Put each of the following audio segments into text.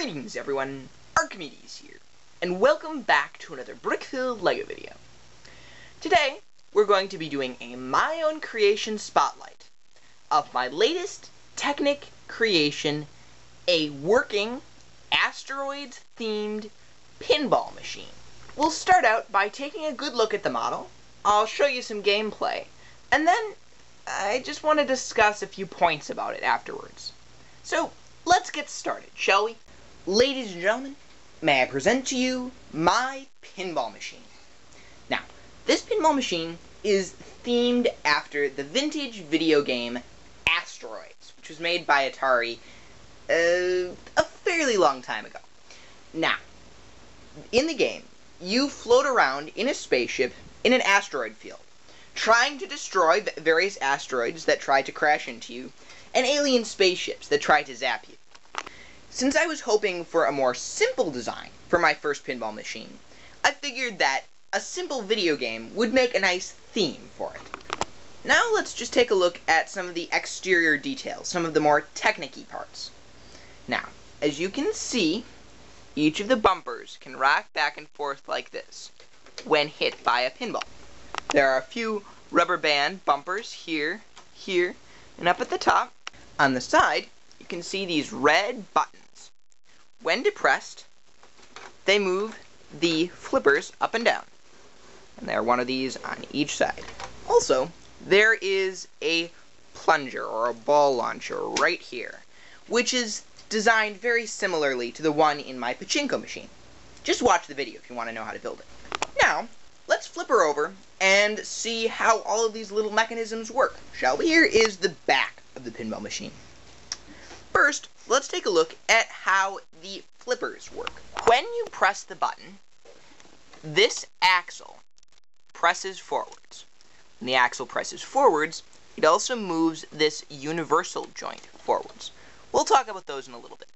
Greetings everyone, Arcimedes here, and welcome back to another brick-filled LEGO video. Today, we're going to be doing a my own creation spotlight of my latest Technic creation, a working Asteroids themed pinball machine. We'll start out by taking a good look at the model, I'll show you some gameplay, and then I just want to discuss a few points about it afterwards. So, let's get started, shall we? Ladies and gentlemen, may I present to you my pinball machine. Now, this pinball machine is themed after the vintage video game Asteroids, which was made by Atari a fairly long time ago. Now, in the game, you float around in a spaceship in an asteroid field, trying to destroy various asteroids that try to crash into you, and alien spaceships that try to zap you. Since I was hoping for a more simple design for my first pinball machine, I figured that a simple video game would make a nice theme for it. Now let's just take a look at some of the exterior details, some of the more technic-y parts. Now, as you can see, each of the bumpers can rock back and forth like this when hit by a pinball. There are a few rubber band bumpers here, here, and up at the top. On the side, you can see these red buttons. When depressed, they move the flippers up and down. And there are one of these on each side. Also, there is a plunger or a ball launcher right here, which is designed very similarly to the one in my pachinko machine. Just watch the video if you want to know how to build it. Now, let's flip her over and see how all of these little mechanisms work, shall we? Here is the back of the pinball machine. First, let's take a look at how the flippers work. When you press the button, this axle presses forwards. When the axle presses forwards, it also moves this universal joint forwards. We'll talk about those in a little bit.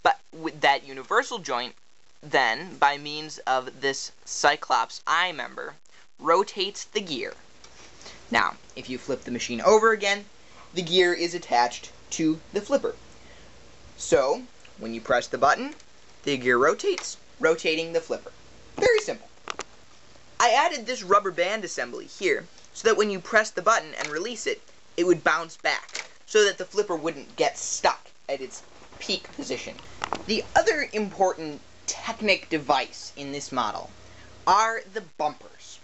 But with that universal joint, then, by means of this Cyclops eye member, rotates the gear. Now, if you flip the machine over again, the gear is attached to the flipper. So, when you press the button, the gear rotates, rotating the flipper. Very simple. I added this rubber band assembly here, so that when you press the button and release it, it would bounce back, so that the flipper wouldn't get stuck at its peak position. The other important Technic device in this model are the bumpers.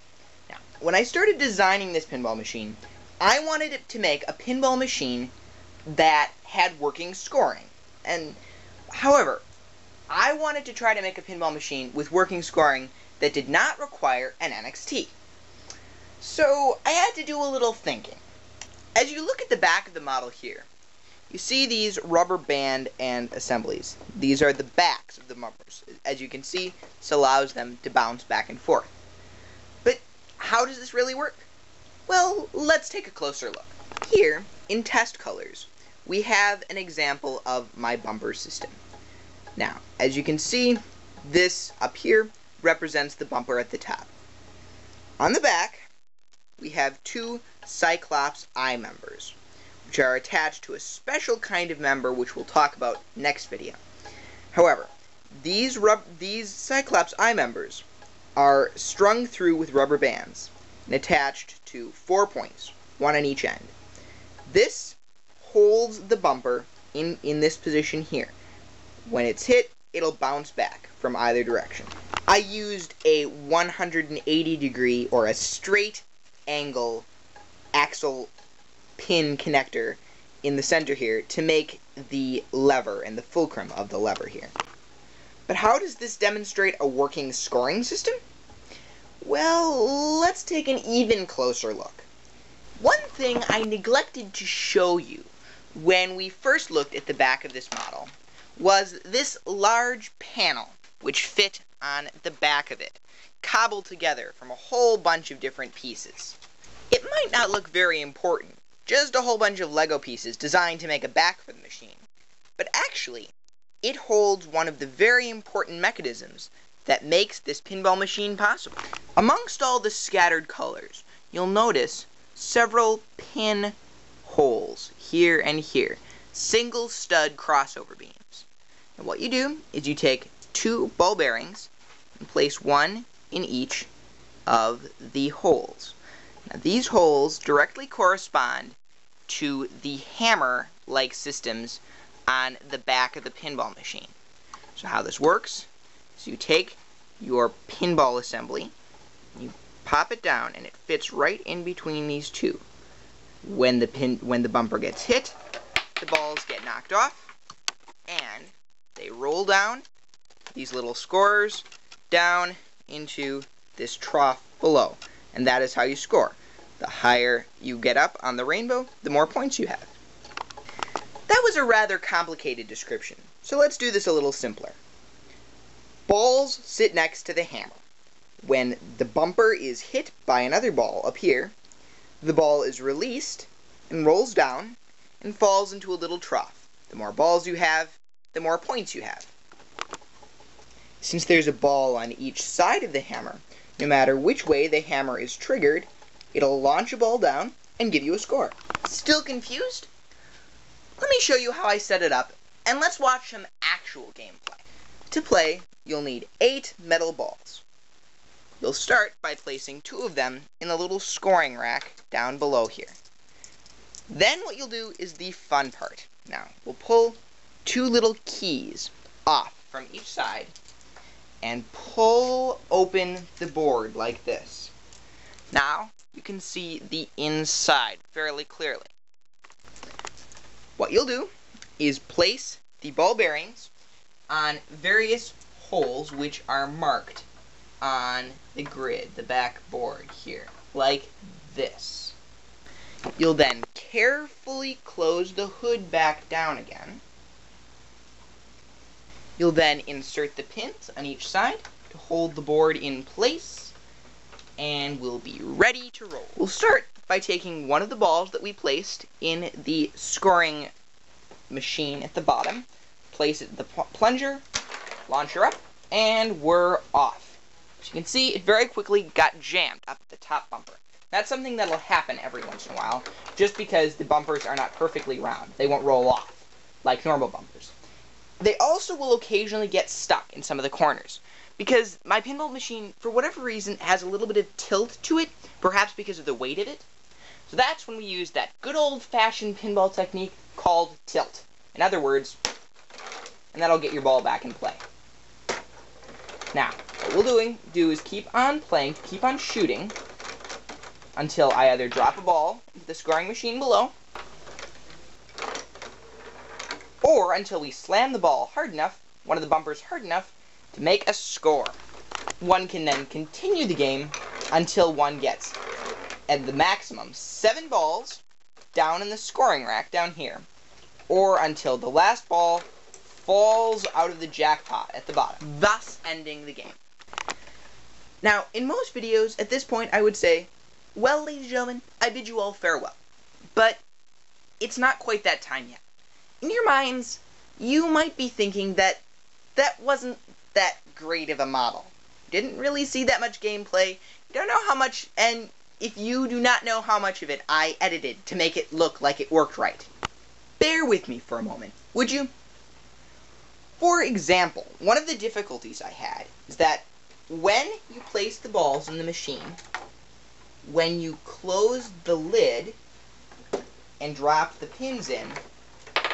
Now, when I started designing this pinball machine, I wanted it to make a pinball machine that had working scoring. And, however, I wanted to try to make a pinball machine with working scoring that did not require an NXT. So, I had to do a little thinking. As you look at the back of the model here, you see these rubber band and assemblies. These are the backs of the bumpers. As you can see, this allows them to bounce back and forth. But how does this really work? Well, let's take a closer look. Here, in test colors, we have an example of my bumper system. Now, as you can see, this up here represents the bumper at the top. On the back, we have two Cyclops eye members, which are attached to a special kind of member which we'll talk about next video. However, these Cyclops eye members are strung through with rubber bands and attached to 4 points, one on each end. This holds the bumper in this position here. When it's hit, it'll bounce back from either direction. I used a 180 degree or a straight angle axle pin connector in the center here to make the lever and the fulcrum of the lever here. But how does this demonstrate a working scoring system? Well, let's take an even closer look. One thing I neglected to show you when we first looked at the back of this model was this large panel which fit on the back of it, cobbled together from a whole bunch of different pieces. It might not look very important, just a whole bunch of Lego pieces designed to make a back for the machine. But actually, it holds one of the very important mechanisms that makes this pinball machine possible. Amongst all the scattered colors, you'll notice several pin holes here and here, single stud crossover beams. And what you do is you take 2 ball bearings and place one in each of the holes. Now, these holes directly correspond to the hammer-like systems on the back of the pinball machine. So how this works is you take your pinball assembly, you pop it down, and it fits right in between these two. When the bumper gets hit, the balls get knocked off, and they roll down these little scorers down into this trough below. And that is how you score. The higher you get up on the rainbow, the more points you have. That was a rather complicated description, so let's do this a little simpler. Balls sit next to the hammer. When the bumper is hit by another ball up here, the ball is released and rolls down and falls into a little trough. The more balls you have, the more points you have. Since there's a ball on each side of the hammer, no matter which way the hammer is triggered, it'll launch a ball down and give you a score. Still confused? Let me show you how I set it up, and let's watch some actual gameplay. To play, you'll need 8 metal balls. You'll start by placing 2 of them in a little scoring rack down below here. Then what you'll do is the fun part. Now, we'll pull 2 little keys off from each side and pull open the board like this. Now, you can see the inside fairly clearly. What you'll do is place the ball bearings on various holes which are marked on the grid, the back board here, like this. You'll then carefully close the hood back down again. You'll then insert the pins on each side to hold the board in place, and we'll be ready to roll. We'll start by taking one of the balls that we placed in the scoring machine at the bottom, place it in the plunger, launch her up, and we're off. As you can see, it very quickly got jammed up at the top bumper. That's something that'll happen every once in a while, just because the bumpers are not perfectly round. They won't roll off, like normal bumpers. They also will occasionally get stuck in some of the corners, because my pinball machine, for whatever reason, has a little bit of tilt to it, perhaps because of the weight of it. So that's when we use that good old-fashioned pinball technique called tilt. In other words, and that'll get your ball back in play. Now, what we'll do is keep on playing, keep on shooting, until I either drop a ball into the scoring machine below, or until we slam the ball hard enough, one of the bumpers hard enough, to make a score. One can then continue the game until one gets, at the maximum, 7 balls down in the scoring rack down here, or until the last ball falls out of the jackpot at the bottom, thus ending the game. Now, in most videos, at this point, I would say, well, ladies and gentlemen, I bid you all farewell. But it's not quite that time yet. In your minds, you might be thinking that that wasn't that great of a model. You didn't really see that much gameplay. You don't know how much, and if you do not know how much of it I edited to make it look like it worked right. Bear with me for a moment, would you? For example, one of the difficulties I had is that when you place the balls in the machine, when you close the lid and drop the pins in,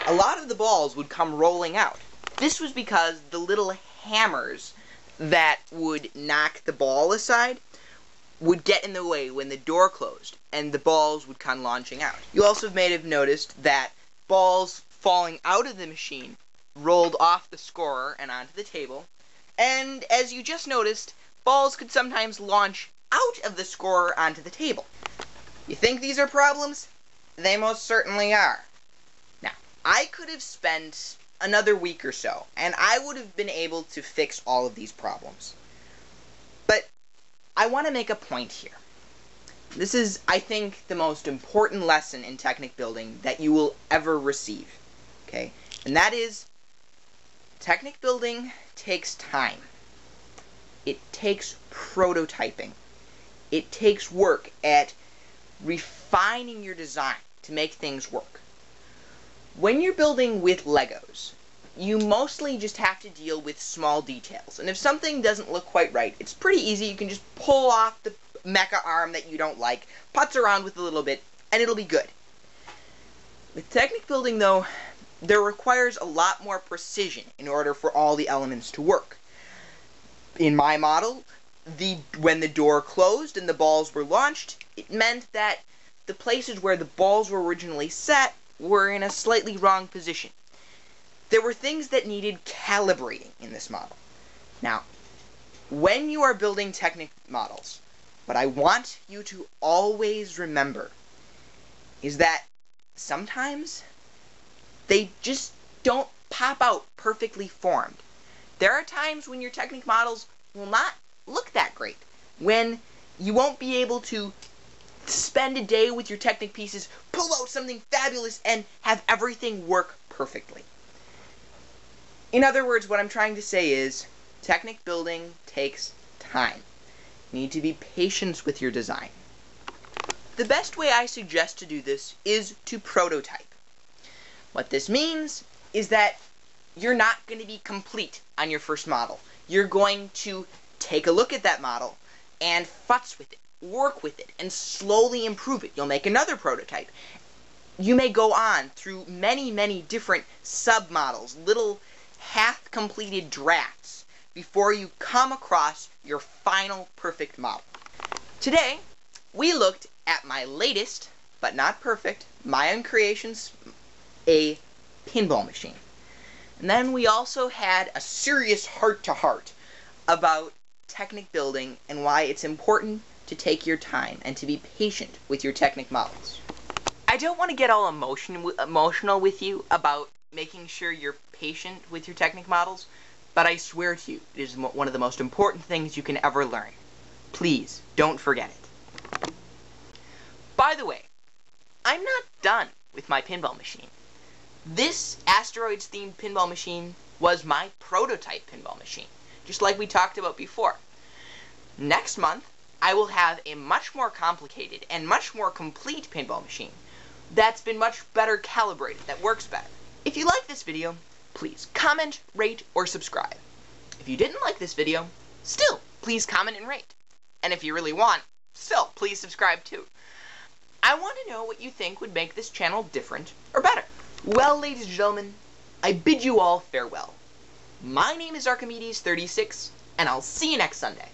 a lot of the balls would come rolling out. This was because the little hammers that would knock the ball aside would get in the way when the door closed, and the balls would come launching out. You also may have noticed that balls falling out of the machine rolled off the scorer and onto the table, and as you just noticed, balls could sometimes launch out of the scorer onto the table. You think these are problems? They most certainly are. Now, I could have spent another week or so, and I would have been able to fix all of these problems. But I want to make a point here. This is, I think, the most important lesson in Technic building that you will ever receive. Okay? And that is, Technic building takes time. It takes prototyping. It takes work at refining your design to make things work. When you're building with Legos, you mostly just have to deal with small details. And if something doesn't look quite right, it's pretty easy. You can just pull off the mecha arm that you don't like, putz around with a little bit, and it'll be good. With Technic building, though, there requires a lot more precision in order for all the elements to work. In my model, when the door closed and the balls were launched, it meant that the places where the balls were originally set were in a slightly wrong position. There were things that needed calibrating in this model. Now, when you are building Technic models, what I want you to always remember is that sometimes they just don't pop out perfectly formed. There are times when your Technic models will not look that great, when you won't be able to spend a day with your Technic pieces, pull out something fabulous, and have everything work perfectly. In other words, what I'm trying to say is, Technic building takes time. You need to be patient with your design. The best way I suggest to do this is to prototype. What this means is that you're not going to be complete on your first model. You're going to take a look at that model and futz with it, work with it, and slowly improve it. You'll make another prototype. You may go on through many, many different sub-models, little half-completed drafts, before you come across your final perfect model. Today, we looked at my latest, but not perfect, my own creations, a pinball machine. And then we also had a serious heart-to-heart about Technic building and why it's important to take your time and to be patient with your Technic models. I don't want to get all emotional with you about making sure you're patient with your Technic models, but I swear to you, it is one of the most important things you can ever learn. Please, don't forget it. By the way, I'm not done with my pinball machine. This Asteroids-themed pinball machine was my prototype pinball machine, just like we talked about before. Next month, I will have a much more complicated and much more complete pinball machine that's been much better calibrated, that works better. If you like this video, please comment, rate, or subscribe. If you didn't like this video, still, please comment and rate. And if you really want, still, please subscribe too. I want to know what you think would make this channel different or better. Well, ladies and gentlemen, I bid you all farewell. My name is Arcimedes36, and I'll see you next Sunday.